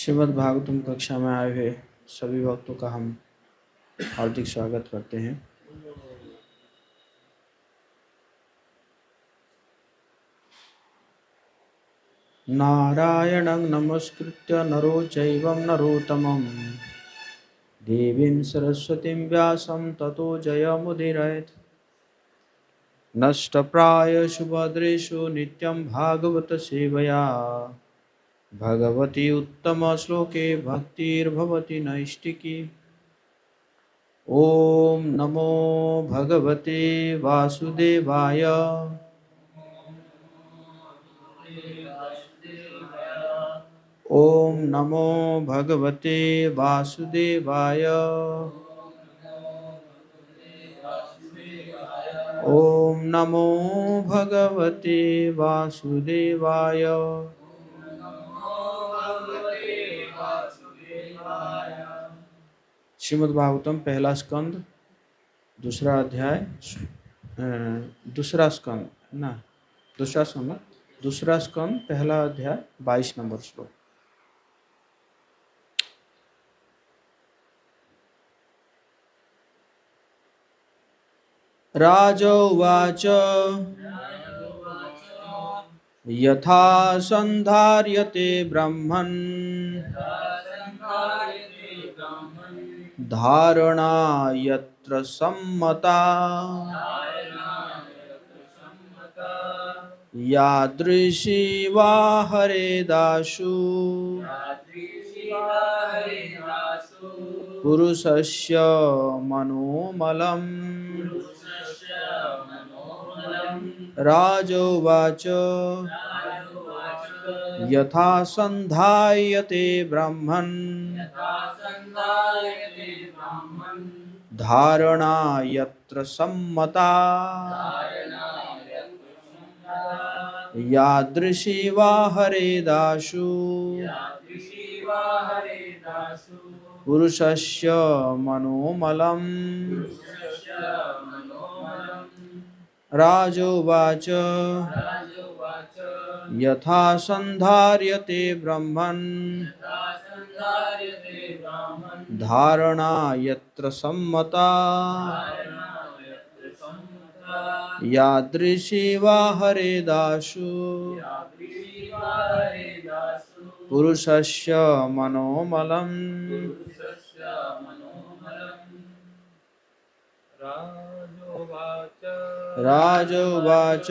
श्रीमद् भागवतम कक्षा में आए हुए सभी भक्तों का हम हार्दिक स्वागत करते हैं। नारायणं नमस्कृत्य नरो चैवं नरोत्तमं देवीं सरस्वतीं व्यासं ततो जयमुदीरयेत्। नष्टप्रायेषु भद्रेषु नित्यं भागवत सेवया भगवती उत्तमश्लोके भक्तिर्भवति नैष्टिकी। ओम नमो भगवते वासुदेवाय। ओम नमो भगवते वासुदेवाय। ओम नमो भगवते वासुदेवाय। श्रीमद् भागवतम पहला स्कंद दूसरा अध्याय दूसरा स्कंद ना दूसरा स्कंद पहला अध्याय 22 नंबर श्लोक। राजोवाच यथा संधार्यते ब्रह्मन् धारणा यत्र सम्मता यादृशी वा हरेदाशु पुरुषस्य मनोमलम्। राजोवाच यथा संधायते ब्रह्मन् धारणा यत्र सम्मता यादृशी वा हरेदाशु पुरुषस्य मनोमलम्। राजोवाच यथा संधार्यते ब्रह्मन् धारणा यत्र सम्मता यादृशी वा हरेदाशु पुरुषस्य मनोमलम्। राजोवाच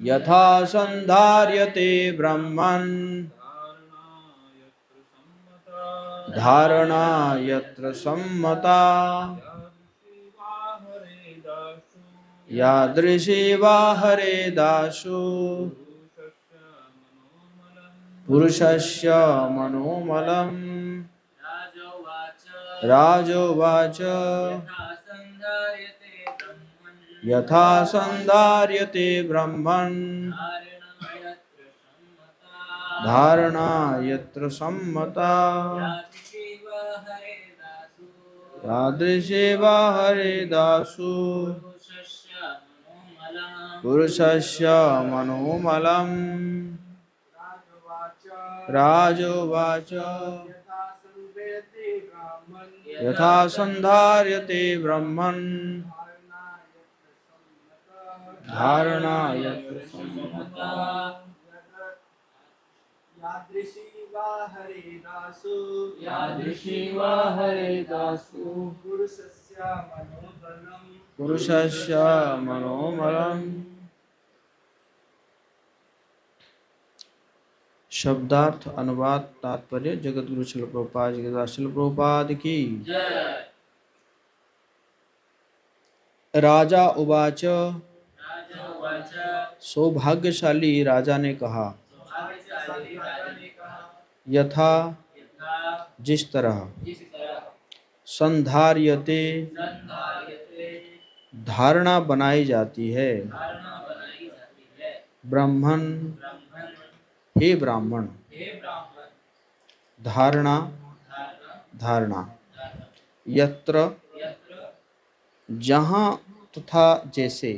यथा संधार्यते ब्रह्मन् धारणा यत्र सम्मता यादृशी वा हरेदाशु पुरुषस्य मनोमलम्। राजोवाच यथा संधार्यते ब्रह्मन् धारणा यत्र सम्मता यादृशी वा हरेदासु पुरुषस्य मनोमलम्। राजोवाच यथा संधार्यते ब्रह्मन् धारणा यत्र सम्मता यादृशी वा हरेदासु पुरुषस्य मनोमलम्। शब्दार्थ अनुवाद तात्पर्य जगतगुरु श्रील प्रभुपाद जी के श्रील प्रभुपाद की। राजा उवाच सौभाग्यशाली राजा ने कहा यथा जिस तरह संधार्यते धारणा बनाई जाती है ब्राह्मण हे ब्राह्मण धारणा धारणा यत्र जहाँ तथा जैसे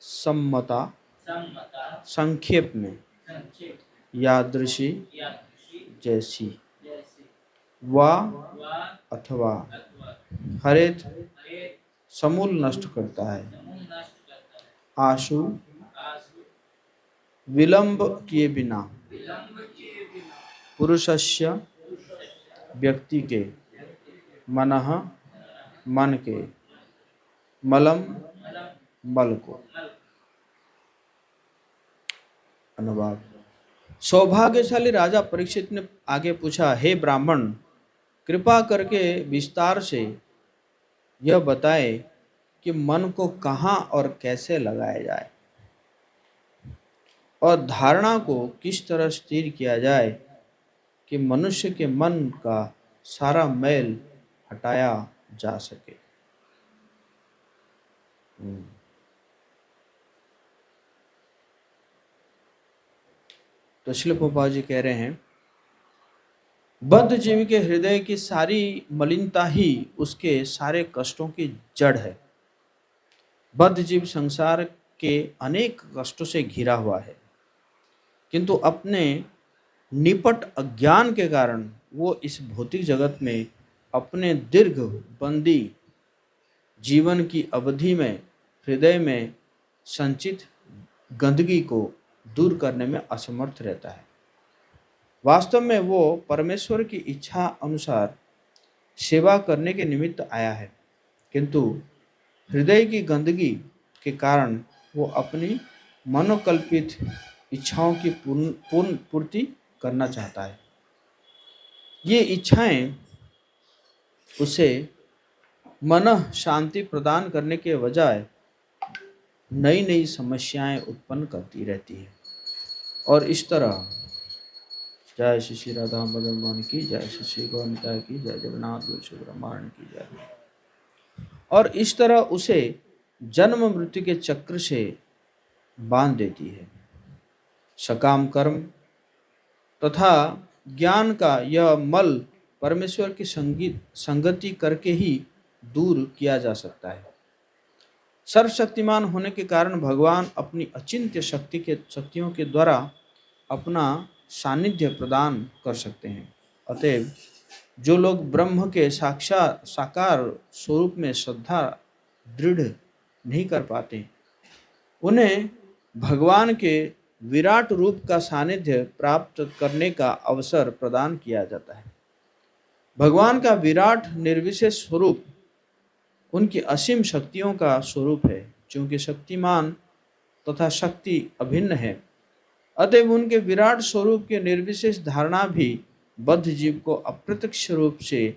सम्मता संक्षेप में, यादृशी जैसी, वा अथवा, हरेत समूल नष्ट करता है, आशु विलंब किए बिना, पुरुषस्य व्यक्ति के, मनः मन के, मलम मल को। अनुवाद। सौभाग्यशाली राजा परीक्षित ने आगे पूछा, हे ब्राह्मण, कृपा करके विस्तार से यह बताए कि मन को कहाँ और कैसे लगाया जाए और धारणा को किस तरह स्थिर किया जाए कि मनुष्य के मन का सारा मैल हटाया जा सके। तो श्रील प्रभुपाद जी कह रहे हैं, बद्ध जीव के हृदय की सारी मलिनता ही उसके सारे कष्टों की जड़ है। बद्ध जीव संसार के अनेक कष्टों से घिरा हुआ है, किंतु अपने निपट अज्ञान के कारण वो इस भौतिक जगत में अपने दीर्घ बंदी जीवन की अवधि में हृदय में संचित गंदगी को दूर करने में असमर्थ रहता है। वास्तव में वो परमेश्वर की इच्छा अनुसार सेवा करने के निमित्त आया है, किंतु हृदय की गंदगी के कारण वो अपनी मनोकल्पित इच्छाओं की पूर्ति करना चाहता है। ये इच्छाएं उसे मन शांति प्रदान करने के बजाय नई नई समस्याएं उत्पन्न करती रहती है। और इस तरह, जय श्री श्री राधा मदन की जय, श्री श्री गौनिता की जय, जगन्नाथ ब्रह्मांड की जय। और इस तरह उसे जन्म मृत्यु के चक्र से बांध देती है। सकाम कर्म तथा ज्ञान का यह मल परमेश्वर की संगति करके ही दूर किया जा सकता है। सर्वशक्तिमान होने के कारण भगवान अपनी अचिंत्य शक्तियों के द्वारा अपना सानिध्य प्रदान कर सकते हैं। अतएव जो लोग ब्रह्म के साकार स्वरूप में श्रद्धा दृढ़ नहीं कर पाते, उन्हें भगवान के विराट रूप का सानिध्य प्राप्त करने का अवसर प्रदान किया जाता है। भगवान का विराट निर्विशेष स्वरूप उनकी असीम शक्तियों का स्वरूप है। क्योंकि शक्तिमान तथा शक्ति अभिन्न है, अतएव उनके विराट स्वरूप के निर्विशेष धारणा भी बद्ध जीव को अप्रत्यक्ष रूप से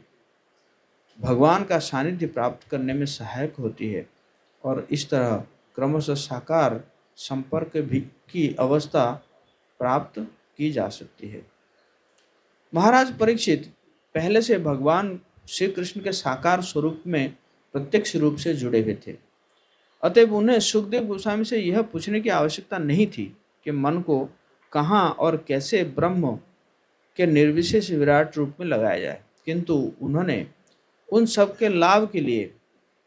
भगवान का सानिध्य प्राप्त करने में सहायक होती है और इस तरह क्रमशः साकार संपर्क भी की अवस्था प्राप्त की जा सकती है। महाराज परीक्षित पहले से भगवान श्री कृष्ण के साकार स्वरूप में प्रत्यक्ष रूप से जुड़े हुए थे। अतएव उन्हें सुखदेव गोस्वामी से यह पूछने की आवश्यकता नहीं थी कि मन को कहाँ और कैसे ब्रह्म के निर्विशेष विराट रूप में लगाया जाए, किंतु उन्होंने उन सब के लाभ के लिए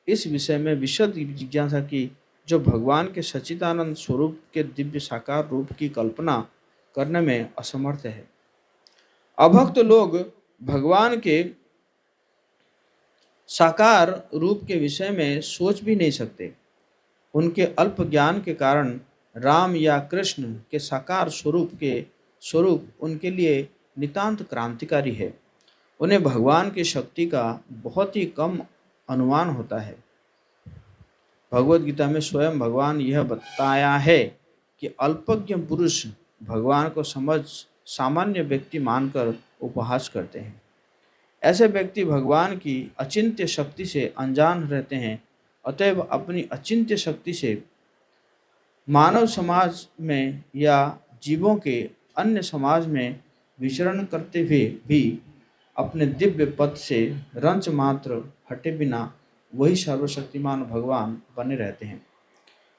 इस विषय में विशद जिज्ञासा की जो भगवान के सच्चिदानंद स्वरूप के दिव्य साकार रूप की कल्पना करने में असमर्थ है। अभक्त लोग भगवान के साकार रूप के विषय में सोच भी नहीं सकते। उनके अल्प ज्ञान के कारण राम या कृष्ण के साकार स्वरूप उनके लिए नितांत क्रांतिकारी है। उन्हें भगवान की शक्ति का बहुत ही कम अनुमान होता है। भगवद गीता में स्वयं भगवान यह बताया है कि अल्पज्ञ पुरुष भगवान को सामान्य व्यक्ति मानकर उपहास करते हैं। ऐसे व्यक्ति भगवान की अचिंत्य शक्ति से अनजान रहते हैं। अतएव अपनी अचिंत्य शक्ति से मानव समाज में या जीवों के अन्य समाज में विचरण करते हुए भी अपने दिव्य पद से रंच मात्र हटे बिना वही सर्वशक्तिमान भगवान बने रहते हैं।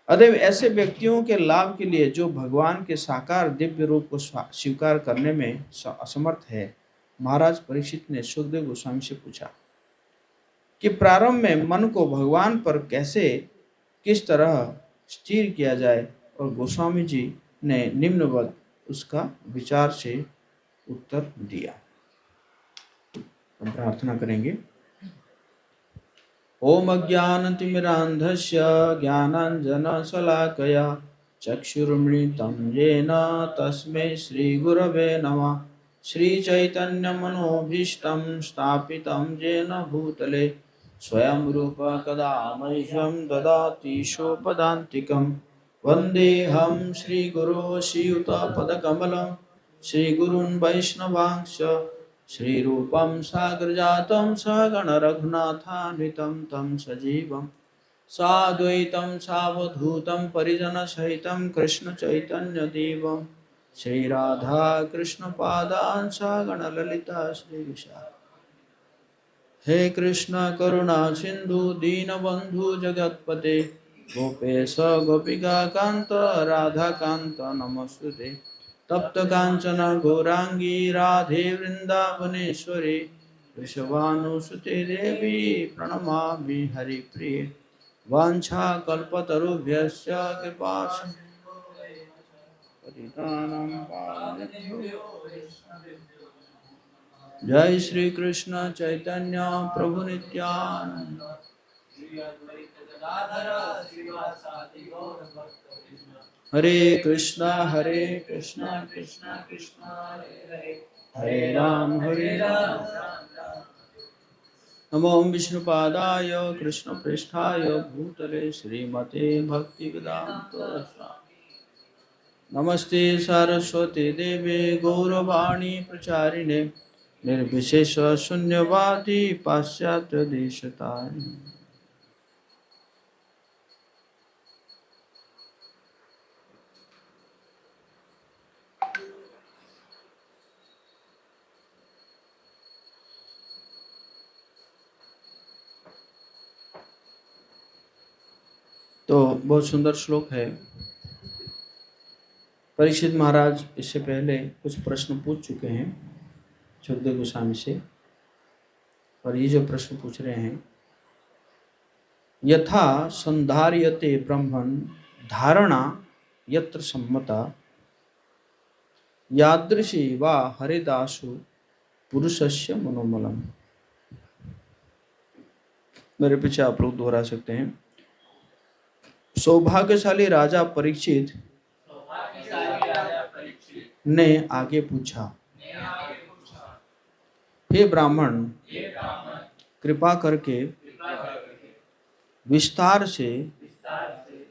अतएव ऐसे व्यक्तियों के लाभ के लिए जो भगवान के साकार दिव्य रूप को स्वीकार करने में असमर्थ है, महाराज परीक्षित ने सुखदेव गोस्वामी से पूछा कि प्रारंभ में मन को भगवान पर कैसे किस तरह स्थिर किया जाए और गोस्वामी जी ने निम्नवत उसका विचार से उत्तर दिया। हम प्रार्थना करेंगे। ओम अज्ञानतिमिरान्धस्य ज्ञानाञ्जनशलाकया चक्षुरुन्मिलितं येन तस्मै श्रीगुरवे नमः। श्रीचैतन्यमनोभीष्टं स्थापितं येन भूतले स्वयं रूप कदा मह्यं ददाति स्वपदान्तिकं। वन्देऽहं श्रीगुरो श्रीयुतपदकमलं श्रीगुरून् वैष्णवांश्च श्रीरूपं साग्रजातं सहगण रघुनाथान्वितं तं सजीवं साद्वैतं सावधूतं परिजनसहितं कृष्णचैतन्यदेवं श्रीराधा कृष्णपादान् सहगण ललिता श्रीविशाखान्वितांश्च। हे कृष्ण करुणा सिंधु दीनबंधु जगतपते गोपेश गोपिका कांत राधा कांत नमस्तुते। तप्त कांचन गौरांगी राधे वृंदावनेश्वरी वृषभानुसुते देवी प्रणमामि हरिप्रिये। वाञ्छाकल्पतरुभ्यश्च कृपा पतितानां पावनेभ्यो। जय श्री कृष्ण चैतन्य प्रभु नित्यानंद। हरे कृष्णा कृष्णा कृष्णा हरे राम नमो विष्णुपादाय कृष्ण पृष्ठाय भूतले श्रीमते भक्तिवेदांत नमस्ते सरस्वती देवे गौरवाणी प्रचारिणे निर्विशेष शून्यवादी पाश्चात्य देशतारिणे। तो बहुत सुंदर श्लोक है। परीक्षित महाराज इससे पहले कुछ प्रश्न पूछ चुके हैं सुखदेव गोस्वामी से, और ये जो प्रश्न पूछ रहे हैं, यथा संधार्यते ब्रह्मन् धारणा यत्र सम्मता यादृशी वा हरिदासु पुरुषस्य मनोमलम। मेरे पीछे आप लोग दोहरा सकते हैं। सौभाग्यशाली राजा परीक्षित ने आगे पूछा, हे ब्राह्मण, कृपा करके विस्तार से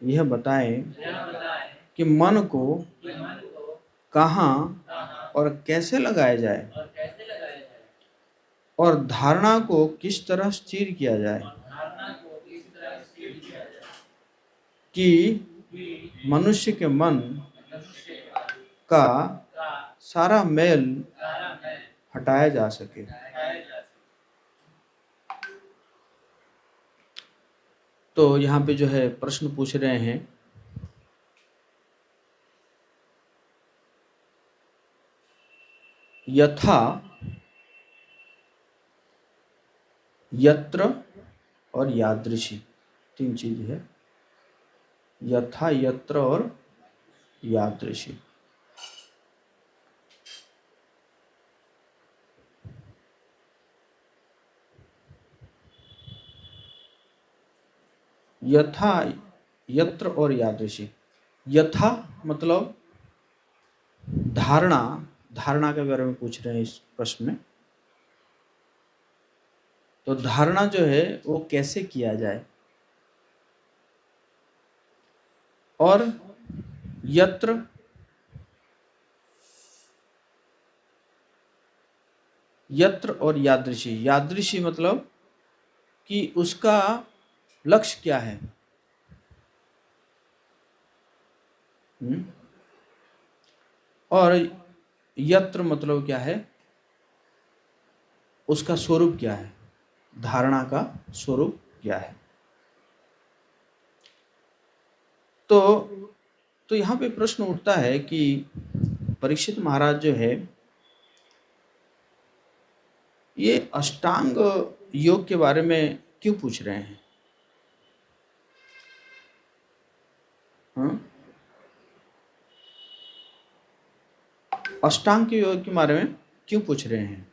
यह बताएं कि मन को कहाँ और कैसे लगाया जाए और धारणा को किस तरह स्थिर किया जाए कि मनुष्य के मन का सारा मैल हटाया जा सके। तो यहाँ पे जो है प्रश्न पूछ रहे हैं, यथा यत्र और यादृशी, तीन चीज है, यथा यत्र और यादृशी। यथा यत्र और यादृशी। यथा मतलब धारणा, धारणा के बारे में पूछ रहे हैं इस प्रश्न में। तो धारणा जो है वो कैसे किया जाए, और यत्र यत्र और यादृशी। यादृशी मतलब कि उसका लक्ष्य क्या है। और यत्र मतलब क्या है, उसका स्वरूप क्या है, धारणा का स्वरूप क्या है। तो यहाँ पे प्रश्न उठता है कि परीक्षित महाराज जो है ये अष्टांग योग के बारे में क्यों पूछ रहे हैं। हाँ? अष्टांग के योग के बारे में क्यों पूछ रहे हैं?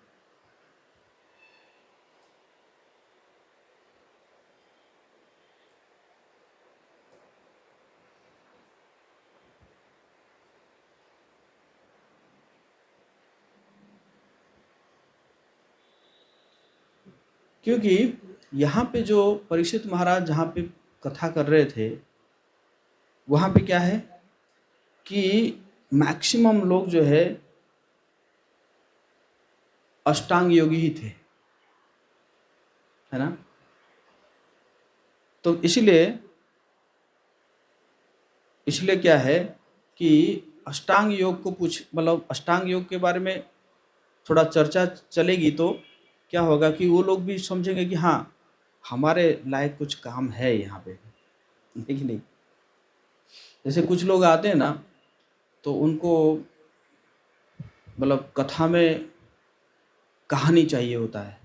क्योंकि यहाँ पे जो परीक्षित महाराज जहाँ पे कथा कर रहे थे, वहाँ पे क्या है कि मैक्सिमम लोग जो है अष्टांग योगी ही थे, है ना। तो इसलिए इसलिए क्या है कि अष्टांग योग को मतलब अष्टांग योग के बारे में थोड़ा चर्चा चलेगी तो क्या होगा कि वो लोग भी समझेंगे कि हाँ, हमारे लायक कुछ काम है यहाँ पे, ठीक नहीं। जैसे कुछ लोग आते हैं ना, तो उनको मतलब कथा में कहानी चाहिए होता है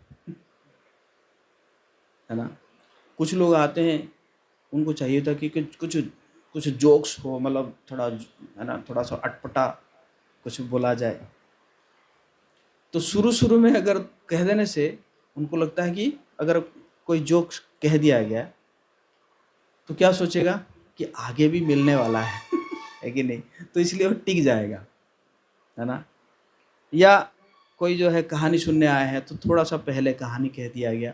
ना। कुछ लोग आते हैं, उनको चाहिए था कि कुछ कुछ कुछ जोक्स हो, मतलब थोड़ा, है ना, थोड़ा सा अटपटा कुछ बोला जाए। तो शुरू शुरू में अगर कह देने से उनको लगता है कि अगर कोई जोक्स कह दिया गया तो क्या सोचेगा कि आगे भी मिलने वाला है कि नहीं, तो इसलिए वो टिक जाएगा, है ना। या कोई जो है कहानी सुनने आया है तो थोड़ा सा पहले कहानी कह दिया गया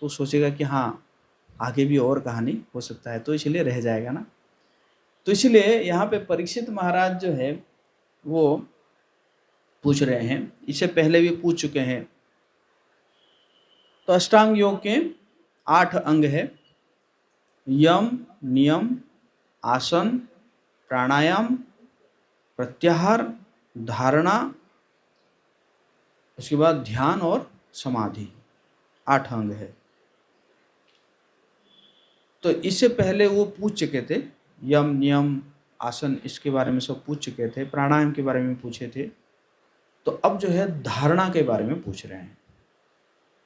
तो सोचेगा कि हाँ, आगे भी और कहानी हो सकता है, तो इसलिए रह जाएगा ना। तो इसलिए यहाँ पे परीक्षित महाराज जो है वो पूछ रहे हैं, इससे पहले भी पूछ चुके हैं। तो अष्टांग योग के 8 अंग है: यम, नियम, आसन, प्राणायाम, प्रत्याहार, धारणा, उसके बाद ध्यान और समाधि। 8 अंग है। तो इससे पहले वो पूछ चुके थे, यम, नियम, आसन, इसके बारे में सब पूछ चुके थे, प्राणायाम के बारे में पूछे थे। तो अब जो है धारणा के बारे में पूछ रहे हैं,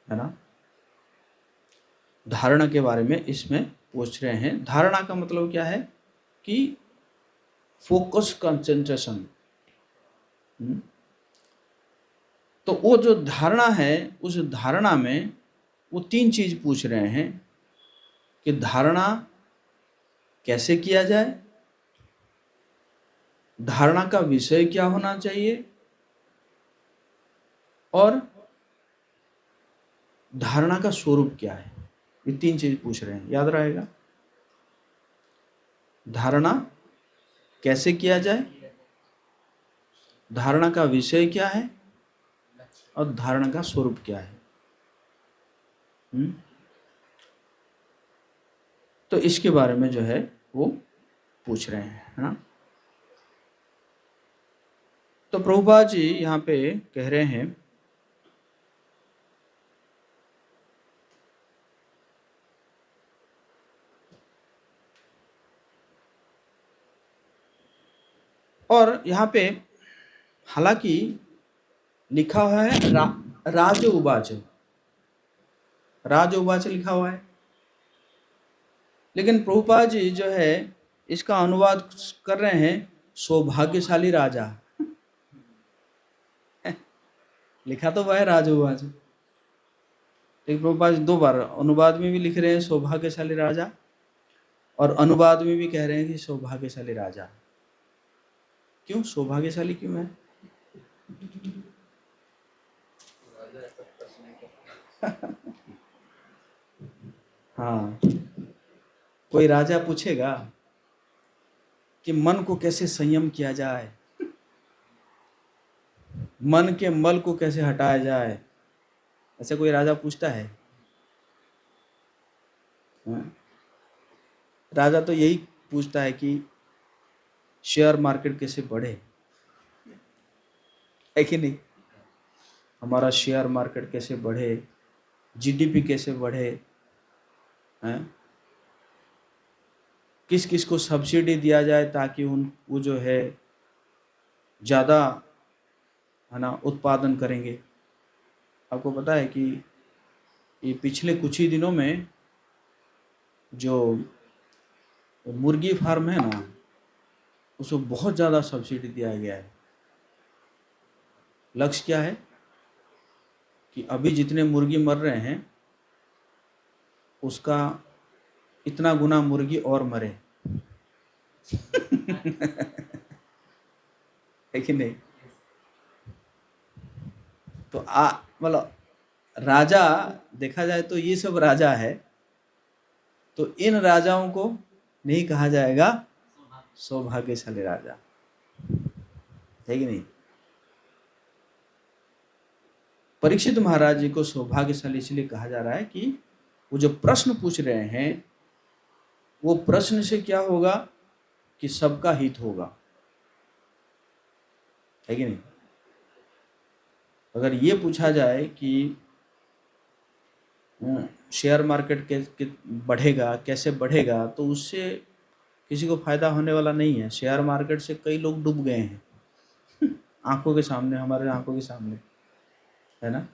है ना। धारणा के बारे में इसमें पूछ रहे हैं। धारणा का मतलब क्या है कि फोकस, कंसंट्रेशन। तो वो जो धारणा है, उस धारणा में वो 3 चीज पूछ रहे हैं कि धारणा कैसे किया जाए, धारणा का विषय क्या होना चाहिए, और धारणा का स्वरूप क्या है। ये 3 चीज पूछ रहे हैं, याद रहेगा। धारणा कैसे किया जाए, धारणा का विषय क्या है, और धारणा का स्वरूप क्या है। तो इसके बारे में जो है वो पूछ रहे हैं, है ना। तो प्रभुपाद जी यहाँ पे कह रहे हैं, और यहाँ पे हालांकि लिखा हुआ है राज उवाच, राज उवाच लिखा हुआ है, लेकिन प्रभुपाद जी जो है इसका अनुवाद कर रहे हैं सौभाग्यशाली राजा। लिखा तो वह है राज उवाच, लेकिन प्रभुपाद जी 2 बार अनुवाद में भी लिख रहे हैं सौभाग्यशाली राजा, और अनुवाद में भी कह रहे हैं कि सौभाग्यशाली राजा। क्यों सौभाग्यशाली क्यों है? हाँ, कोई राजा पूछेगा कि मन को कैसे संयम किया जाए, मन के मल को कैसे हटाया जाए, ऐसा कोई राजा पूछता है? हाँ? राजा तो यही पूछता है कि शेयर मार्केट कैसे बढ़े, है कि नहीं। हमारा शेयर मार्केट कैसे बढ़े, जीडीपी कैसे बढ़े, हैं? किस किस को सब्सिडी दिया जाए ताकि वो जो है ज़्यादा, है ना, उत्पादन करेंगे। आपको पता है कि ये पिछले कुछ ही दिनों में जो मुर्गी फार्म है ना, उसको बहुत ज़्यादा सब्सिडी दिया गया है। लक्ष्य क्या है कि अभी जितने मुर्गी मर रहे हैं उसका इतना गुना मुर्गी और मरे। है कि नहीं? तो मतलब राजा देखा जाए तो ये सब राजा है, तो इन राजाओं को नहीं कहा जाएगा सौभाग्यशाली राजा, है कि नहीं? परीक्षित महाराज जी को सौभाग्यशाली इसलिए कहा जा रहा है कि वो जो प्रश्न पूछ रहे हैं वो प्रश्न से क्या होगा कि सबका हित होगा, है कि नहीं? अगर ये पूछा जाए कि शेयर मार्केट के बढ़ेगा, कैसे बढ़ेगा, तो उससे किसी को फायदा होने वाला नहीं है। शेयर मार्केट से कई लोग डूब गए हैं आंखों के सामने, हमारे आंखों के सामने, है ना?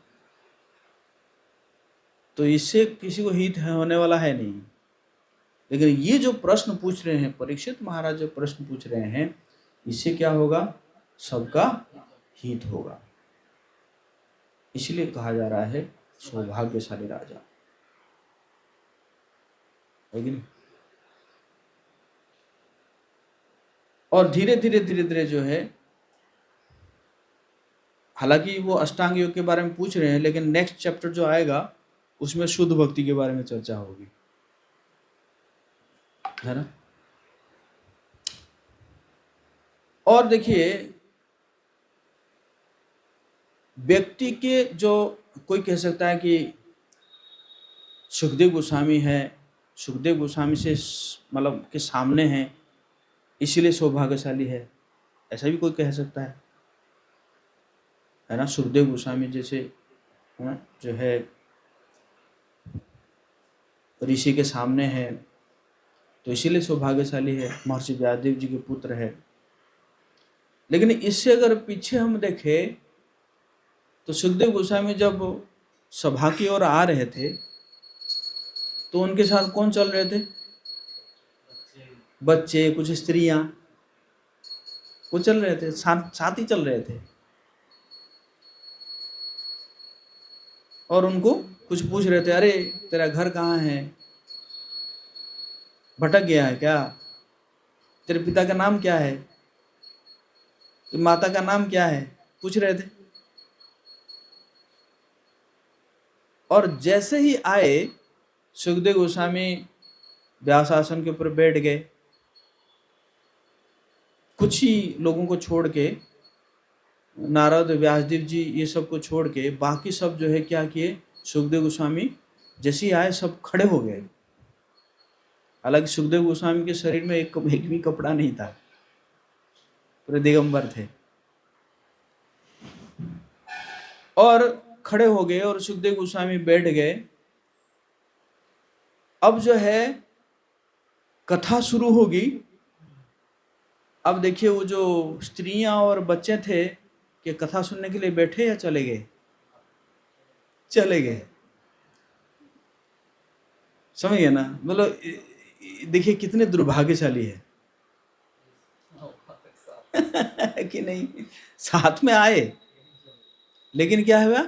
तो इससे किसी को हित होने वाला है नहीं। लेकिन ये जो प्रश्न पूछ रहे हैं परीक्षित महाराज, जो प्रश्न पूछ रहे हैं, इससे क्या होगा? सबका हित होगा। इसलिए कहा जा रहा है सौभाग्यशाली राजा, है कि नहीं? और धीरे धीरे जो है, हालांकि वो अष्टांग योग के बारे में पूछ रहे हैं, लेकिन नेक्स्ट चैप्टर जो आएगा उसमें शुद्ध भक्ति के बारे में चर्चा होगी, है ना? और देखिए, व्यक्ति के जो, कोई कह सकता है कि सुखदेव गोस्वामी है, सुखदेव गोस्वामी से मतलब के सामने है इसीलिए सौभाग्यशाली है, ऐसा भी कोई कह सकता है ना? सुखदेव गोस्वामी जैसे जो है ऋषि के सामने है तो इसीलिए सौभाग्यशाली है, महर्षि व्यासदेव जी के पुत्र है। लेकिन इससे अगर पीछे हम देखें तो सुखदेव गोस्वामी जब सभा की ओर आ रहे थे तो उनके साथ कौन चल रहे थे? बच्चे, कुछ स्त्रियां, वो चल रहे थे, साथ ही चल रहे थे। और उनको कुछ पूछ रहे थे, अरे तेरा घर कहाँ है, भटक गया है क्या, तेरे पिता का नाम क्या है, तेरी माता का नाम क्या है, पूछ रहे थे। और जैसे ही आए सुखदेव गोस्वामी व्यास आसन के ऊपर बैठ गए, कुछ ही लोगों को छोड़ के, नारद, व्यासदेव जी ये सब को छोड़ के बाकी सब जो है क्या किए, सुखदेव गोस्वामी जैसे ही आए सब खड़े हो गए। हालांकि सुखदेव गोस्वामी के शरीर में एक भी कपड़ा नहीं था, पूरे दिगंबर थे, और खड़े हो गए और सुखदेव गोस्वामी बैठ गए। अब जो है कथा शुरू होगी। अब देखिए वो जो स्त्रियां और बच्चे थे कि कथा सुनने के लिए बैठे या चले गए? चले गए। समझ गए ना? मतलब देखिए कितने दुर्भाग्यशाली है कि नहीं? साथ में आए लेकिन क्या हुआ?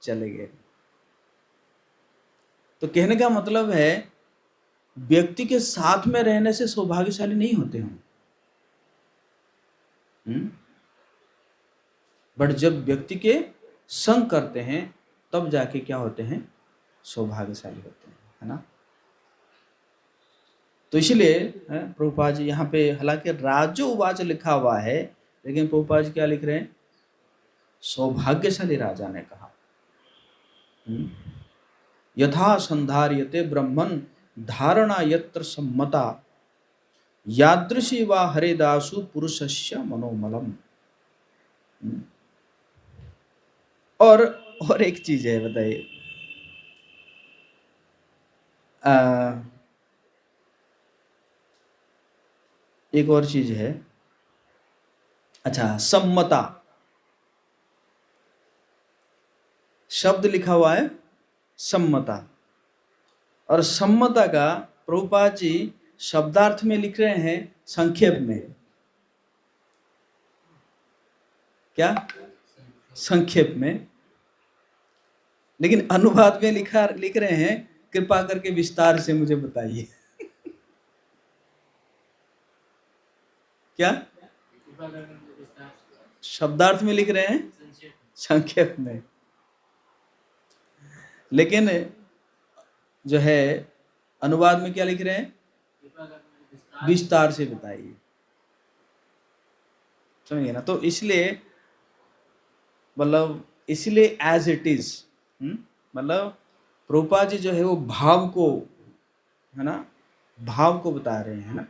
चले गए। तो कहने का मतलब है व्यक्ति के साथ में रहने से सौभाग्यशाली नहीं होते हम, बट जब व्यक्ति के संग करते हैं तब जाके क्या होते हैं? सौभाग्यशाली होते हैं, है ना? तो इसलिए प्रभुपाद जी यहाँ पे, हालांकि राजोवाच लिखा हुआ है, लेकिन प्रभुपाद जी क्या लिख रहे हैं? सौभाग्यशाली राजा ने कहा। यथा संधार्यते ब्रह्मन धारणा यत्र सम्मता यादृशी वा हरिदासु पुरुषस्य मनोमलम। और एक चीज है, बताइए, एक और चीज है। अच्छा, सम्मता शब्द लिखा हुआ है, सम्मता, और सम्मता का प्रभुपाद जी शब्दार्थ में लिख रहे हैं संक्षेप में। क्या? संक्षेप में, लेकिन अनुवाद में लिख रहे हैं कृपा करके विस्तार से मुझे बताइए। क्या शब्दार्थ में लिख रहे हैं? संक्षेप में। लेकिन जो है अनुवाद में क्या लिख रहे हैं? विस्तार से बताइए। समझिए ना? तो इसलिए मतलब इसलिए एज इट इज, मतलब प्रभुपाद जी जो है वो भाव को, है ना, भाव को बता रहे हैं ना।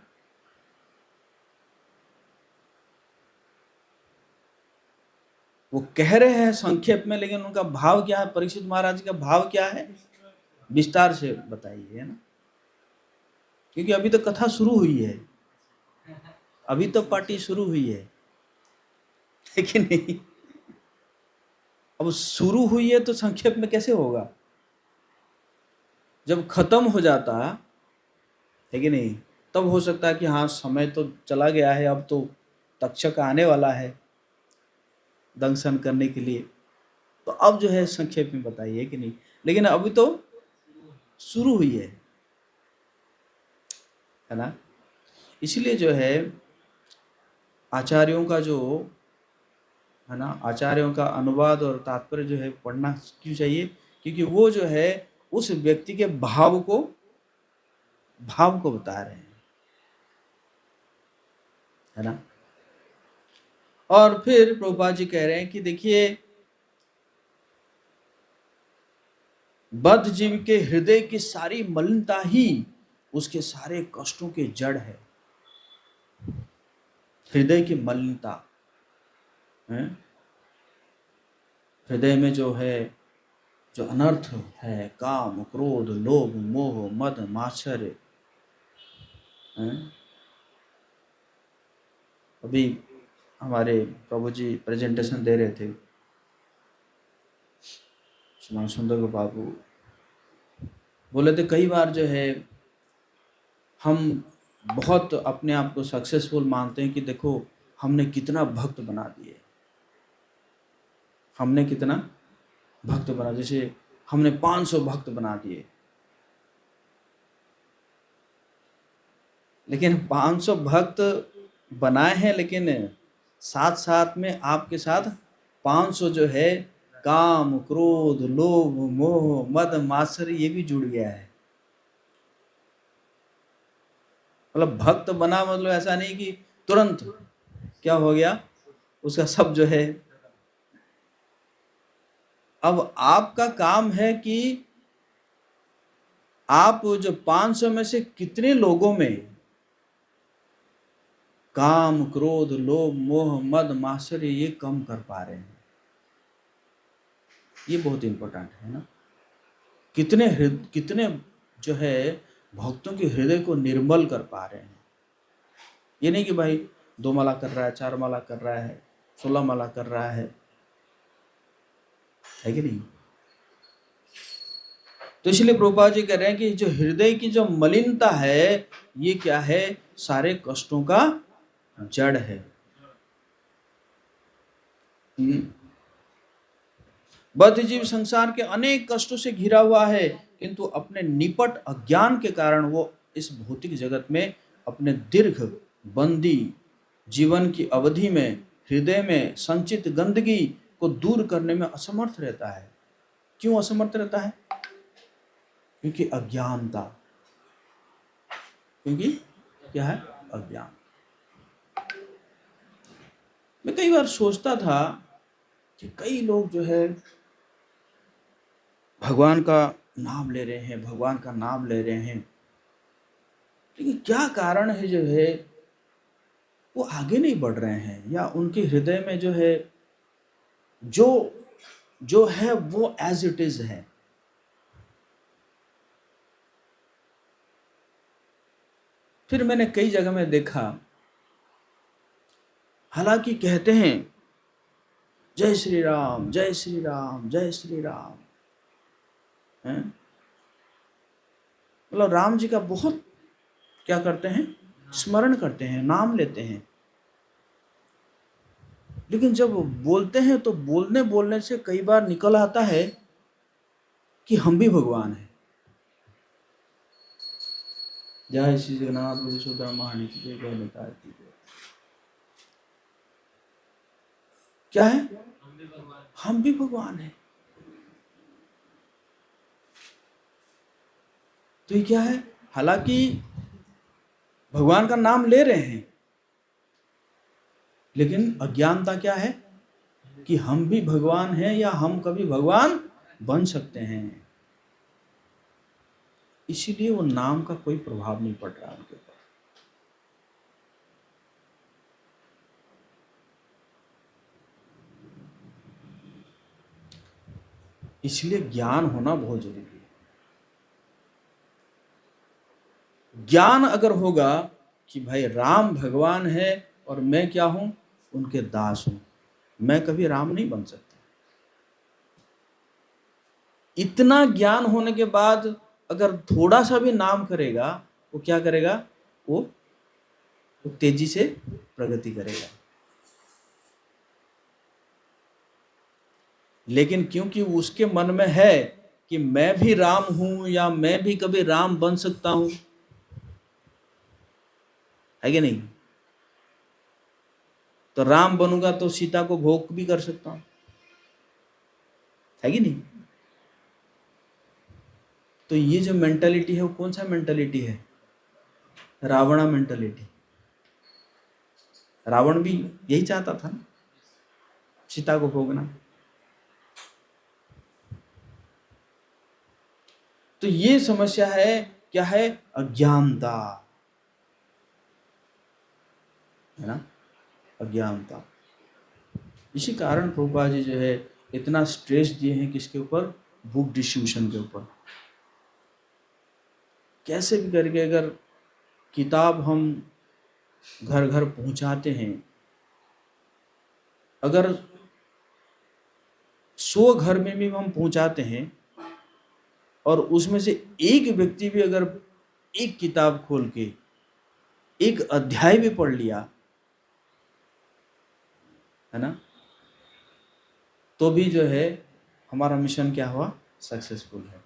वो कह रहे हैं संक्षेप में, लेकिन उनका भाव क्या है? परीक्षित महाराज का भाव क्या है? विस्तार से बताइए, है ना। क्योंकि अभी तो कथा शुरू हुई है, अभी तो पार्टी शुरू हुई है कि नहीं? अब शुरू हुई है तो संक्षेप में कैसे होगा? जब खत्म हो जाता है कि नहीं, तब हो सकता है कि हाँ समय तो चला गया है, अब तो तक्षक आने वाला है दंशन करने के लिए, तो अब जो है संक्षेप में बताइए कि नहीं। लेकिन अभी तो शुरू हुई है ना। इसलिए जो है आचार्यों का जो है ना, आचार्यों का अनुवाद और तात्पर्य जो है पढ़ना क्यों चाहिए? क्योंकि वो जो है उस व्यक्ति के भाव को बता रहे हैं, है ना। और फिर प्रभुपाद जी कह रहे हैं कि देखिए, बद्ध जीव के हृदय की सारी मलिनता ही उसके सारे कष्टों की जड़ है। हृदय की मलिनता है, हृदय में जो है, जो अनर्थ है, काम, क्रोध, लोभ, मोह, मद, मात्सर्य। अभी हमारे प्रभु जी प्रेजेंटेशन दे रहे थे, श्रीमान सुंदर को बाबू बोले थे, कई बार जो है हम बहुत अपने आप को सक्सेसफुल मानते हैं कि देखो हमने कितना भक्त बना दिए, हमने कितना भक्त बना, जैसे हमने 500 भक्त बना दिए। लेकिन 500 भक्त बनाए हैं, लेकिन साथ साथ में आपके साथ 500 जो है काम, क्रोध, लोभ, मोह, मद, मात्सर्य ये भी जुड़ गया है। मतलब भक्त बना मतलब ऐसा नहीं कि तुरंत क्या हो गया उसका सब जो है। अब आपका काम है कि आप जो 500 में से कितने लोगों में काम, क्रोध, लोभ, मोह, मद, मात्सर्य ये कम कर पा रहे हैं, ये बहुत इंपॉर्टेंट है ना। कितने जो है भक्तों के हृदय को निर्मल कर पा रहे हैं। ये नहीं कि भाई 2 माला कर रहा है, 4 माला कर रहा है, 16 माला कर रहा है कि नहीं। तो इसलिए प्रभुपाद जी कह रहे हैं कि जो हृदय की जो मलिनता है, ये क्या है? सारे कष्टों का जड़ है। बद्ध जीव संसार के अनेक कष्टों से घिरा हुआ है, किंतु अपने निपट अज्ञान के कारण वो इस भौतिक जगत में अपने दीर्घ बंदी जीवन की अवधि में हृदय में संचित गंदगी को दूर करने में असमर्थ रहता है। क्यों असमर्थ रहता है? क्योंकि अज्ञानता। क्योंकि क्या है? अज्ञान। मैं कई बार सोचता था कि कई लोग जो है भगवान का नाम ले रहे हैं, भगवान का नाम ले रहे हैं, लेकिन क्या कारण है जो है वो आगे नहीं बढ़ रहे हैं, या उनके हृदय में जो है जो जो है वो एज इट इज है। फिर मैंने कई जगह में देखा, हालांकि कहते हैं जय श्री राम, जय श्री राम, जय श्री राम, मतलब राम जी का बहुत क्या करते हैं? स्मरण करते हैं, नाम लेते हैं, लेकिन जब बोलते हैं तो बोलने बोलने से कई बार निकल आता है कि हम भी भगवान हैं। जय श्री जगन्नाथ बोले सुब्रह्मण्य की जय, गौ निताय की जय। क्या है? हम भी भगवान हैं। तो ये क्या है? हालांकि भगवान का नाम ले रहे हैं, लेकिन अज्ञानता क्या है कि हम भी भगवान हैं या हम कभी भगवान बन सकते हैं। इसीलिए वो नाम का कोई प्रभाव नहीं पड़ रहा उनके ऊपर। इसलिए ज्ञान होना बहुत जरूरी है। ज्ञान अगर होगा कि भाई राम भगवान है और मैं क्या हूं? उनके दास हूं, मैं कभी राम नहीं बन सकता। इतना ज्ञान होने के बाद अगर थोड़ा सा भी नाम करेगा, वो क्या करेगा? वो तेजी से प्रगति करेगा। लेकिन क्योंकि उसके मन में है कि मैं भी राम हूं या मैं भी कभी राम बन सकता हूं, है कि नहीं? तो राम बनूंगा तो सीता को भोग भी कर सकता हूं, है कि नहीं? तो ये जो मेंटालिटी है वो कौन सा मेंटालिटी है? रावणा मेंटालिटी। रावण भी यही चाहता था ना, सीता को भोगना। तो ये समस्या है, क्या है? अज्ञानता, है ना? अज्ञानता। इसी कारण प्रभुपाद जी जो है इतना स्ट्रेस दिए हैं किसके ऊपर? बुक डिस्ट्रीब्यूशन के ऊपर। कैसे भी करके अगर किताब हम घर घर पहुंचाते हैं, अगर 100 घर में भी हम पहुंचाते हैं और उसमें से एक व्यक्ति भी अगर एक किताब खोल के एक अध्याय भी पढ़ लिया, है ना, तो भी जो है हमारा मिशन क्या हुआ? सक्सेसफुल है।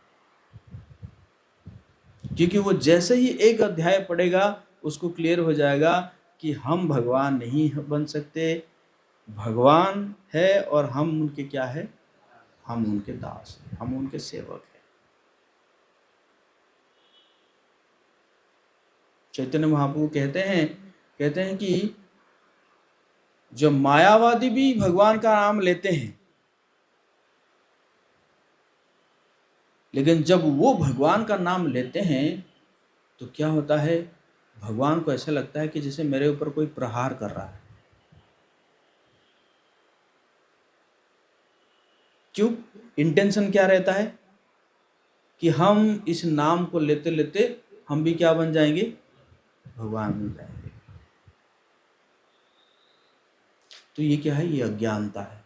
क्योंकि वो जैसे ही एक अध्याय पढ़ेगा उसको क्लियर हो जाएगा कि हम भगवान नहीं बन सकते, भगवान है और हम उनके क्या है? हम उनके दास हैं, हम उनके सेवक हैं। चैतन्य महाप्रभु कहते हैं कि जो मायावादी भी भगवान का नाम लेते हैं, लेकिन जब वो भगवान का नाम लेते हैं तो क्या होता है? भगवान को ऐसा लगता है कि जैसे मेरे ऊपर कोई प्रहार कर रहा है। क्यों? इंटेंशन क्या रहता है कि हम इस नाम को लेते लेते हम भी क्या बन जाएंगे? भगवान बन जाएंगे। तो ये क्या है? ये अज्ञानता है।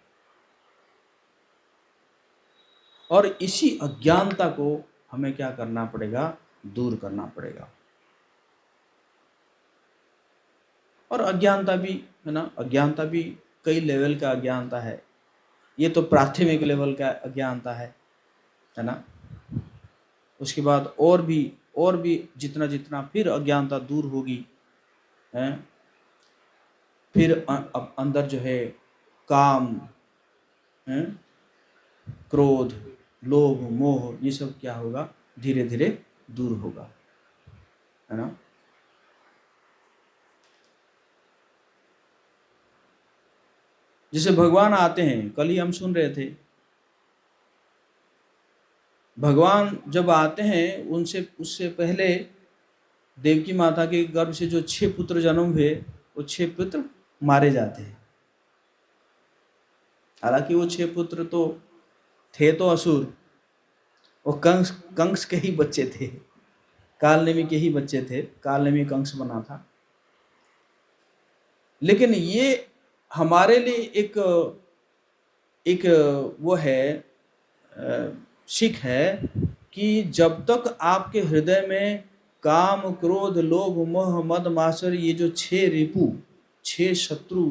और इसी अज्ञानता को हमें क्या करना पड़ेगा? दूर करना पड़ेगा। और अज्ञानता भी, है ना, अज्ञानता भी कई लेवल का अज्ञानता है। ये तो प्राथमिक लेवल का अज्ञानता है ना। उसके बाद और भी जितना जितना फिर अज्ञानता दूर होगी, है, फिर अब अंदर जो है काम, है, क्रोध, लोभ, मोह, ये सब क्या होगा? धीरे धीरे दूर होगा, है ना। जैसे भगवान आते हैं, कल ही हम सुन रहे थे, भगवान जब आते हैं उनसे उससे पहले देवकी माता के गर्भ से जो 6 पुत्र जन्म हुए, वो 6 पुत्र मारे जाते हैं। हालांकि वो 6 पुत्र तो थे तो असुर, वो कंस के ही बच्चे थे, कालनेमी के ही बच्चे थे, कालनेमी कंस बना था। लेकिन ये हमारे लिए एक वो है, सीख है कि जब तक आपके हृदय में काम, क्रोध, लोभ, मोह, मद, मात्सर्य, ये जो 6 रिपु, 6 शत्रु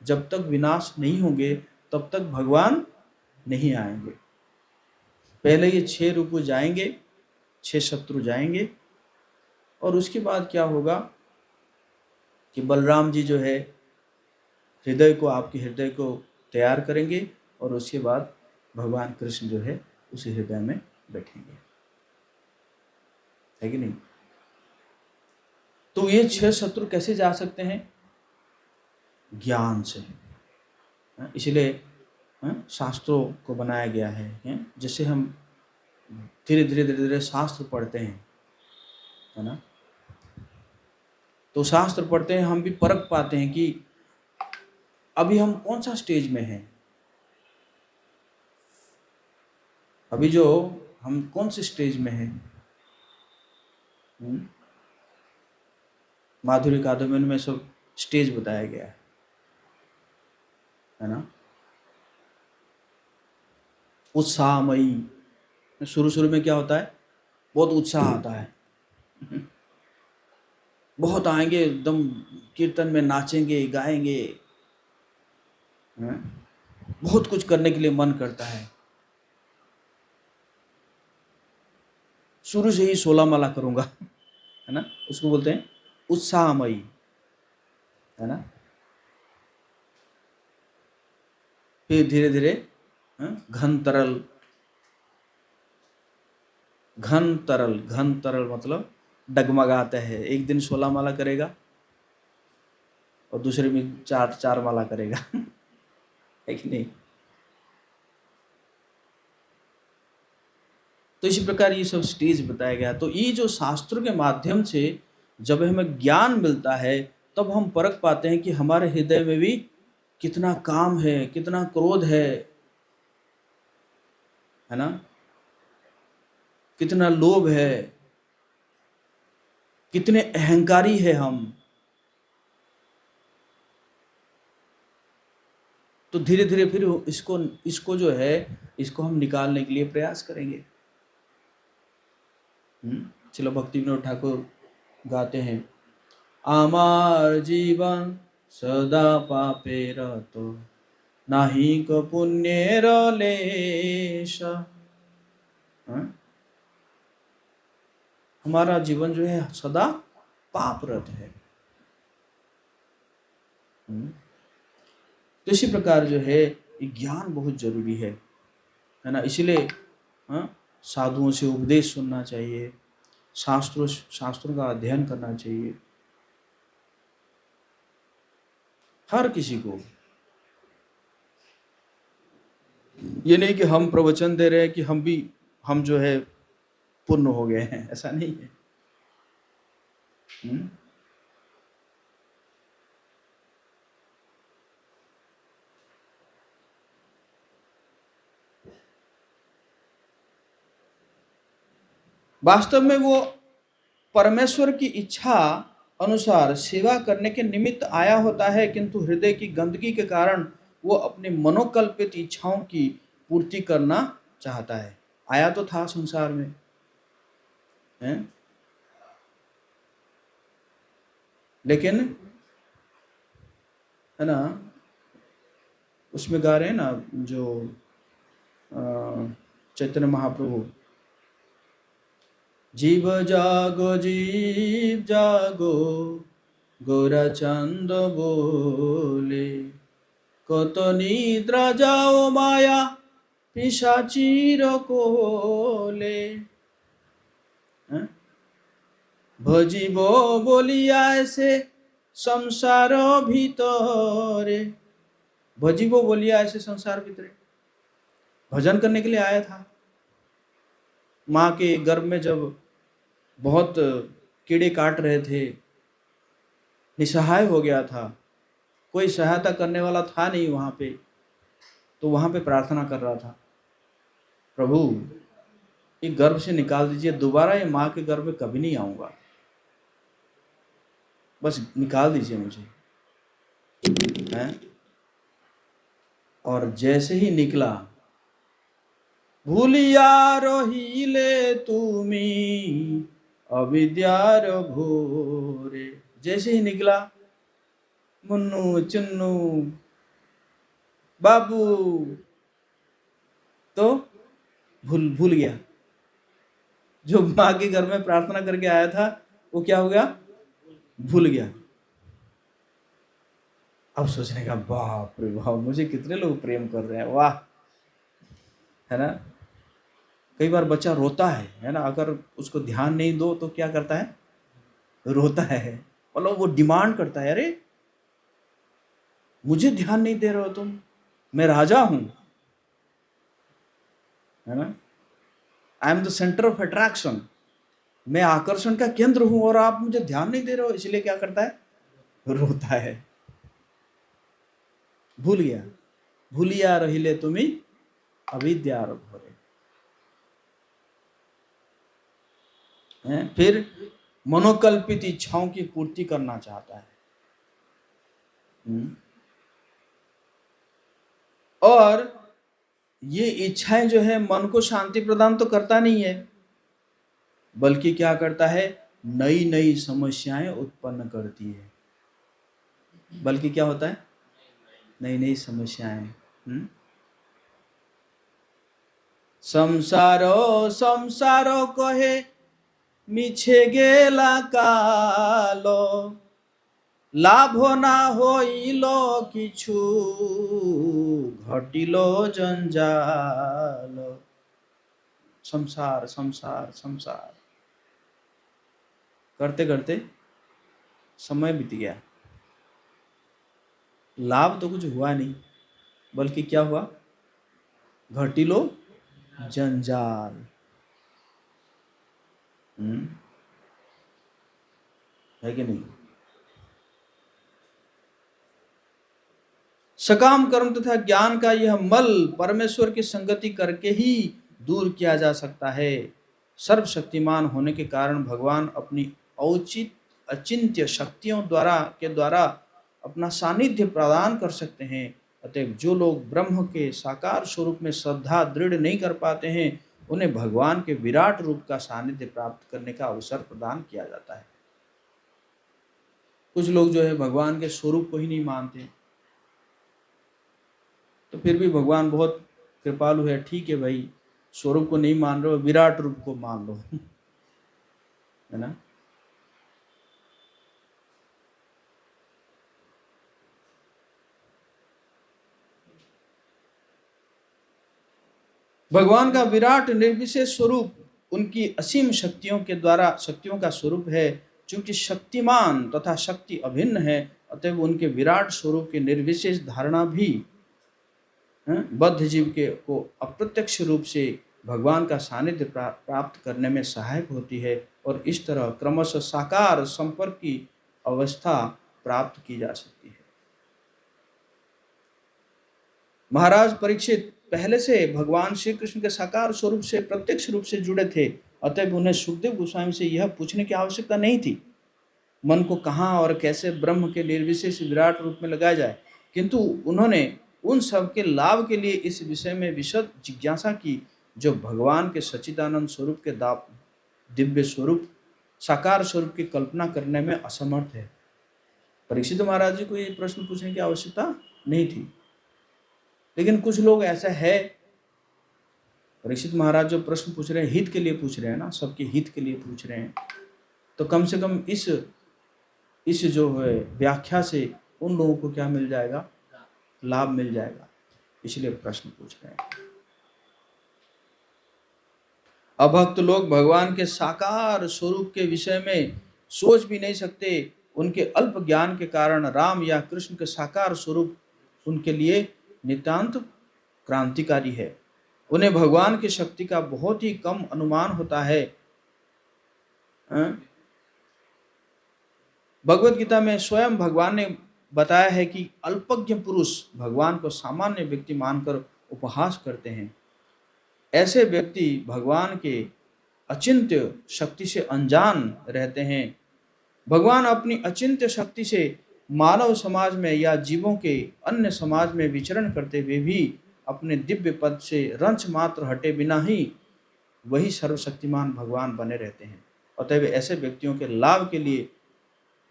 जब तक विनाश नहीं होंगे तब तक भगवान नहीं आएंगे। पहले ये 6 रूप जाएंगे, 6 शत्रु जाएंगे, और उसके बाद क्या होगा कि बलराम जी जो है हृदय को, आपके हृदय को तैयार करेंगे, और उसके बाद भगवान कृष्ण जो है उसी हृदय में बैठेंगे, है कि नहीं? तो ये 6 शत्रु कैसे जा सकते हैं? ज्ञान से। इसलिए शास्त्रों को बनाया गया है। जैसे हम धीरे धीरे धीरे धीरे शास्त्र पढ़ते हैं, है ना, तो शास्त्र पढ़ते हैं, हम भी परख पाते हैं कि अभी हम कौन सा स्टेज में हैं, अभी जो हम कौन से स्टेज में हैं। माधुर्य कादम्बन में सब स्टेज बताया गया है ना। उत्साहमयी, शुरू शुरू में क्या होता है, बहुत उत्साह आता है, बहुत आएंगे एकदम, कीर्तन में नाचेंगे गाएंगे, बहुत कुछ करने के लिए मन करता है। शुरू से ही 16 माला करूंगा, है ना, उसको बोलते हैं उत्साहमयी, है ना। फिर धीरे धीरे घन तरल, घन तरल, घन तरल मतलब डगमगाते हैं। एक दिन 16 माला करेगा और दूसरे में 4 माला करेगा, है कि नहीं? तो इसी प्रकार ये सब स्टेज बताया गया। तो ये जो शास्त्रों के माध्यम से जब हमें ज्ञान मिलता है तब हम परख पाते हैं कि हमारे हृदय में भी कितना काम है, कितना क्रोध है ना, कितना लोभ है, कितने अहंकारी है हम। तो धीरे धीरे फिर इसको जो है, इसको हम निकालने के लिए प्रयास करेंगे। चलो भक्ति विनोद ठाकुर गाते हैं, आमार जीवन सदा पापे रहतो, नाही को पुण्य लेश। हमारा जीवन जो है सदा पापरत है। तो इसी प्रकार जो है ज्ञान बहुत जरूरी है ना। इसलिए साधुओं से उपदेश सुनना चाहिए, शास्त्रों का अध्ययन करना चाहिए हर किसी को। ये नहीं कि हम प्रवचन दे रहे हैं कि हम जो है पूर्ण हो गए हैं, ऐसा नहीं है। वास्तव में वो परमेश्वर की इच्छा अनुसार सेवा करने के निमित्त आया होता है, किंतु हृदय की गंदगी के कारण वो अपने मनोकल्पित इच्छाओं की पूर्ति करना चाहता है। आया तो था संसार में, है? लेकिन है ना, उसमें गा रहे हैं ना जो चैतन्य महाप्रभु, जीव जागो गौराचंद बोले, कत निद्रा जाओ माया पिशाचीर कोले, भजिब बोलिया ऐसे संसार भीतरे। भजिब बोलिया ऐसे संसार भीतरे, भजन करने के लिए आया था। माँ के गर्भ में जब बहुत कीड़े काट रहे थे, निसहाय हो गया था, कोई सहायता करने वाला था नहीं वहां पे, तो वहां पे प्रार्थना कर रहा था, प्रभु ये गर्भ से निकाल दीजिए, दोबारा ये माँ के गर्भ में कभी नहीं आऊंगा, बस निकाल दीजिए मुझे, हैं? और जैसे ही निकला, भूलिया रहिले तुमी अविद्यार भोरे, जैसे ही निकला, मुन्नू चुन्नू बाबू, तो भूल भूल गया। जो माँ के घर में प्रार्थना करके आया था वो क्या हो गया? भूल गया। अब सोचने का, बाप रे बाप, मुझे कितने लोग प्रेम कर रहे हैं, वाह, है ना। कई बार बच्चा रोता है ना, अगर उसको ध्यान नहीं दो तो क्या करता है? रोता है। मतलब वो डिमांड करता है, अरे मुझे ध्यान नहीं दे रहे हो तुम, मैं राजा हूं, है ना। I am the centre of attraction, मैं आकर्षण का केंद्र हूं और आप मुझे ध्यान नहीं दे रहे हो, इसलिए क्या करता है? रोता है। भूल गया। भूलिया रहिले तुम्ही अविद्या भरे। फिर मनोकल्पित इच्छाओं की पूर्ति करना चाहता है। और ये इच्छाएं जो है मन को शांति प्रदान तो करता नहीं है, बल्कि क्या करता है? नई नई समस्याएं उत्पन्न करती है। बल्कि क्या होता है? नई नई समस्याएं। संसारो संसारो कहे मिछे गेला कालो, लाभ ना होइल किछु घटिल जंजाल। संसार संसार संसार करते करते समय बीत गया, लाभ तो कुछ हुआ नहीं, बल्कि क्या हुआ? घटिलो जंजाल। है कि नहीं? सकाम कर्म तथा ज्ञान का यह मल परमेश्वर की संगति करके ही दूर किया जा सकता है। सर्वशक्तिमान होने के कारण भगवान अपनी औचित अचिंत्य शक्तियों द्वारा अपना सानिध्य प्रदान कर सकते हैं। अतएव जो लोग ब्रह्म के साकार स्वरूप में श्रद्धा दृढ़ नहीं कर पाते हैं, उन्हें भगवान के विराट रूप का सानिध्य प्राप्त करने का अवसर प्रदान किया जाता है। कुछ लोग जो है भगवान के स्वरूप को ही नहीं मानते, तो फिर भी भगवान बहुत कृपालु है। ठीक है भाई, स्वरूप को नहीं मान रहे हो, विराट रूप को मान लो, है ना। भगवान का विराट निर्विशेष स्वरूप उनकी असीम शक्तियों के द्वारा शक्तियों का स्वरूप है। चूंकि शक्तिमान तथा शक्ति अभिन्न है, अतएव उनके विराट स्वरूप की निर्विशेष धारणा भी बद्ध जीव के को अप्रत्यक्ष रूप से भगवान का सानिध्य प्राप्त करने में सहायक होती है, और इस तरह क्रमशः साकार संपर्क की अवस्था प्राप्त की जा सकती है। महाराज परीक्षित पहले से भगवान श्री कृष्ण के साकार स्वरूप से प्रत्यक्ष रूप से जुड़े थे, अतएव उन्हें सुखदेव गोस्वामी से यह पूछने की आवश्यकता नहीं थी मन को कहाँ और कैसे ब्रह्म के निर्विशेष विराट रूप में लगाया जाए, किंतु उन्होंने उन सब के लाभ के लिए इस विषय में विशद जिज्ञासा की जो भगवान के सच्चिदानंद स्वरूप के दिव्य स्वरूप साकार स्वरूप की कल्पना करने में असमर्थ है। परीक्षित महाराज जी को ये प्रश्न पूछने की आवश्यकता नहीं थी, लेकिन कुछ लोग ऐसा है, परीक्षित महाराज जो प्रश्न पूछ रहे हैं हित के लिए पूछ रहे हैं ना, सबके हित के लिए पूछ रहे हैं, तो कम से कम इस जो है व्याख्या से उन लोगों को क्या मिल जाएगा? लाभ मिल जाएगा, इसलिए प्रश्न पूछ रहे हैं। अभक्त लोग भगवान के साकार स्वरूप के विषय में सोच भी नहीं सकते। उनके अल्प ज्ञान के कारण राम या कृष्ण के साकार स्वरूप उनके लिए नितांत क्रांतिकारी है। उन्हें भगवान की शक्ति का बहुत ही कम अनुमान होता है। भगवत गीता में स्वयं भगवान ने बताया है कि अल्पज्ञ पुरुष भगवान को सामान्य व्यक्ति मानकर उपहास करते हैं। ऐसे व्यक्ति भगवान के अचिंत्य शक्ति से अनजान रहते हैं। भगवान अपनी अचिंत्य शक्ति से मानव समाज में या जीवों के अन्य समाज में विचरण करते हुए भी अपने दिव्य पद से रंच मात्र हटे बिना ही वही सर्वशक्तिमान भगवान बने रहते हैं। अतएव ऐसे व्यक्तियों के लाभ के लिए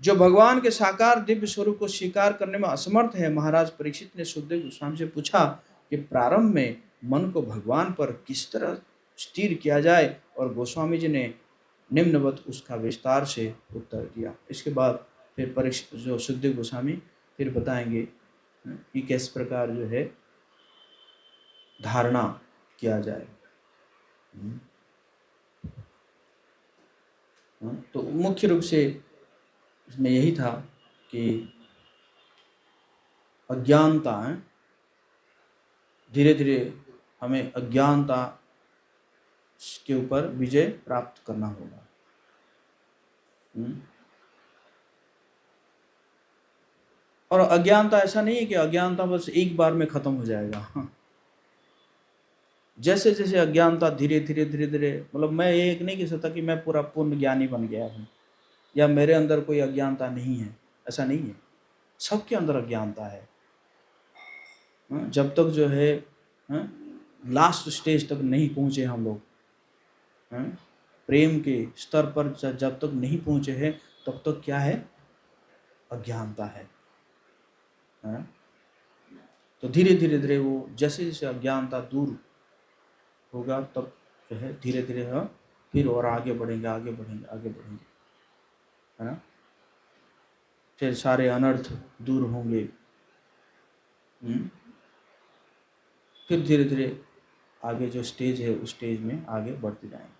जो भगवान के साकार दिव्य स्वरूप को स्वीकार करने में असमर्थ है, महाराज परीक्षित ने सुखदेव गोस्वामी से पूछा कि प्रारंभ में मन को भगवान पर किस तरह स्थिर किया जाए, और गोस्वामी जी ने निम्नवत उसका विस्तार से उत्तर दिया। इसके बाद फिर परीक्षित जो सुखदेव गोस्वामी फिर बताएंगे कि किस प्रकार जो है धारणा किया जाए। तो मुख्य रूप से इसमें यही था कि अज्ञानता है, धीरे धीरे हमें अज्ञानता के ऊपर विजय प्राप्त करना होगा। और अज्ञानता ऐसा नहीं है कि अज्ञानता बस एक बार में खत्म हो जाएगा। जैसे जैसे अज्ञानता धीरे धीरे धीरे धीरे, मतलब मैं ये एक नहीं कह सकता कि मैं पूरा पूर्ण ज्ञानी बन गया हूँ या मेरे अंदर कोई अज्ञानता नहीं है, ऐसा नहीं है। सबके अंदर अज्ञानता है। जब तक जो है लास्ट स्टेज तक नहीं पहुँचे हम लोग, प्रेम के स्तर पर जब तक नहीं पहुँचे हैं, तब तक क्या है, अज्ञानता है। तो धीरे धीरे धीरे वो जैसे जैसे अज्ञानता दूर होगा, तब जो है धीरे धीरे फिर और आगे बढ़ेंगे, आगे बढ़ेंगे, आगे बढ़ेंगे, है ना। फिर सारे अनर्थ दूर होंगे। फिर धीरे धीरे आगे जो स्टेज है उस स्टेज में आगे बढ़ते जाएंगे।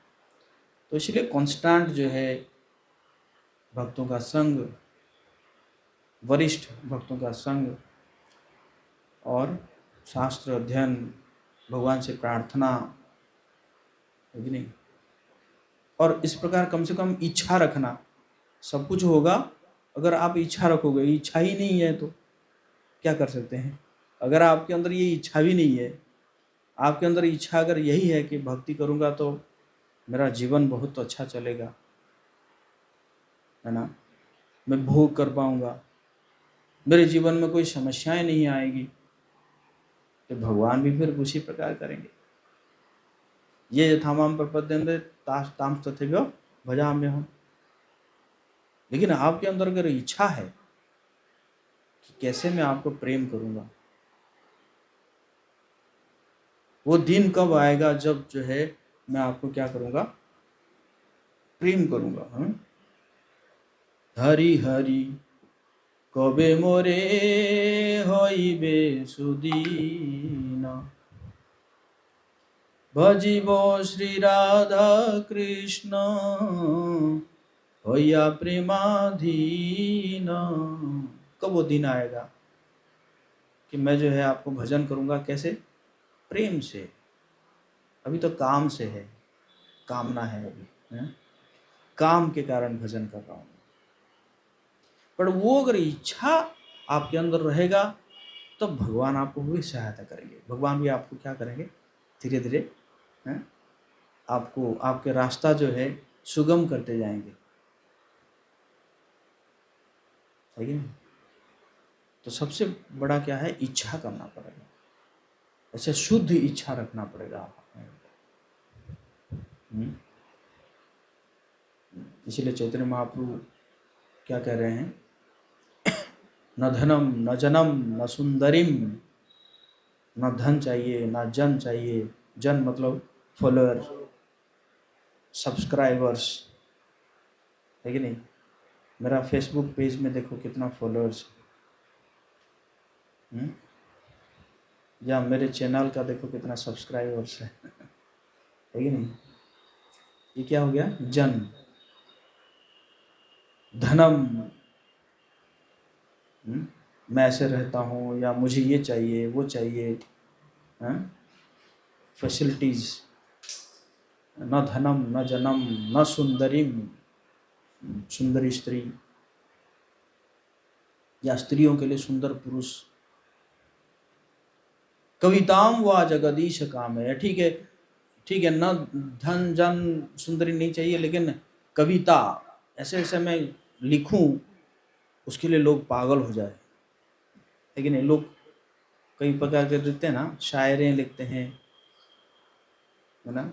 तो इसलिए कांस्टेंट जो है भक्तों का संग, वरिष्ठ भक्तों का संग और शास्त्र अध्ययन, भगवान से प्रार्थना, है कि नहीं, और इस प्रकार कम से कम इच्छा रखना। सब कुछ होगा अगर आप इच्छा रखोगे, इच्छा ही नहीं है तो क्या कर सकते हैं। अगर आपके अंदर ये इच्छा भी नहीं है, आपके अंदर इच्छा अगर यही है कि भक्ति करूँगा तो मेरा जीवन बहुत अच्छा चलेगा, है ना, मैं भोग कर पाऊँगा, मेरे जीवन में कोई समस्याएं नहीं आएगी, तो भगवान भी फिर उसी प्रकार करेंगे। ये यथामाम प्रपद्यन्ते ताम तथैव भजाम्यहम्। लेकिन आपके अंदर अगर इच्छा है कि कैसे मैं आपको प्रेम करूँगा, वो दिन कब आएगा जब जो है मैं आपको क्या करूँगा, प्रेम करूँगा। हरि हरि कबे मोरे हईबे सुदीन, भजिब श्री राधा कृष्ण होया प्रेमाधीन। कब वो दिन आएगा कि मैं जो है आपको भजन करूँगा, कैसे, प्रेम से। अभी तो काम से है, कामना है अभी, है? काम के कारण भजन कर रहा हूँ। पर वो अगर इच्छा आपके अंदर रहेगा तो भगवान आपको भी सहायता करेंगे। भगवान भी आपको क्या करेंगे, धीरे धीरे आपको आपके रास्ता जो है सुगम करते जाएंगे, है कि नहीं। तो सबसे बड़ा क्या है, इच्छा करना पड़ेगा, ऐसे शुद्ध इच्छा रखना पड़ेगा। इसीलिए चैतन्य महाप्रभु क्या कह रहे हैं, न धनम न जनम न सुंदरीम। न धन चाहिए, न जन चाहिए। जन मतलब फॉलोअर, सब्सक्राइबर्स, है कि नहीं। मेरा फेसबुक पेज में देखो कितना फॉलोअर्स, या मेरे चैनल का देखो कितना सब्सक्राइबर्स है कि नहीं। ये क्या हो गया, जन। धनम, मैं ऐसे रहता हूँ, या मुझे ये चाहिए वो चाहिए, फैसिलिटीज। न धनम न जनम न सुंदरीम, सुंदरी स्त्री, या स्त्रियों के लिए सुंदर पुरुष। कविताम व जगदीश काम है, ठीक है, ठीक है, न धन जन सुंदरी नहीं चाहिए, लेकिन कविता ऐसे ऐसे मैं लिखूं उसके लिए लोग पागल हो जाए, लेकिन नहीं। लोग कई प्रकार के देते हैं ना, शायरें लिखते हैं, है ना,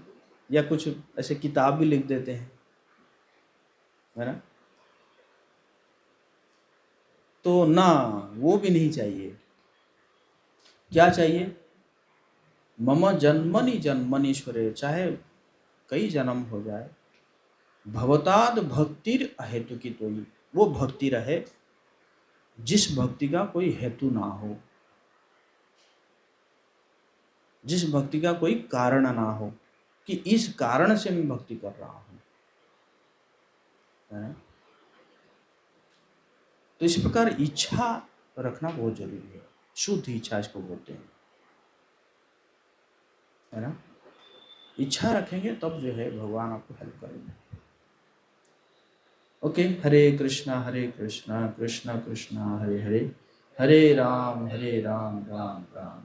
या कुछ ऐसे किताब भी लिख देते हैं, है ना। तो ना, वो भी नहीं चाहिए। क्या चाहिए? मम जन्मनि जन्मनीश्वरे, चाहे कई जन्म हो जाए, भवताद भक्तिर अहेतु की तोई, वो भक्ति रहे जिस भक्ति का कोई हेतु ना हो, जिस भक्ति का कोई कारण ना हो कि इस कारण से मैं भक्ति कर रहा हूं। तो इस प्रकार इच्छा रखना बहुत जरूरी है। शुद्ध इच्छा इसको बोलते हैं, है ना। इच्छा रखेंगे तब जो है भगवान आपको हेल्प करेंगे। ओके, हरे कृष्णा कृष्णा कृष्णा हरे हरे, हरे राम राम राम।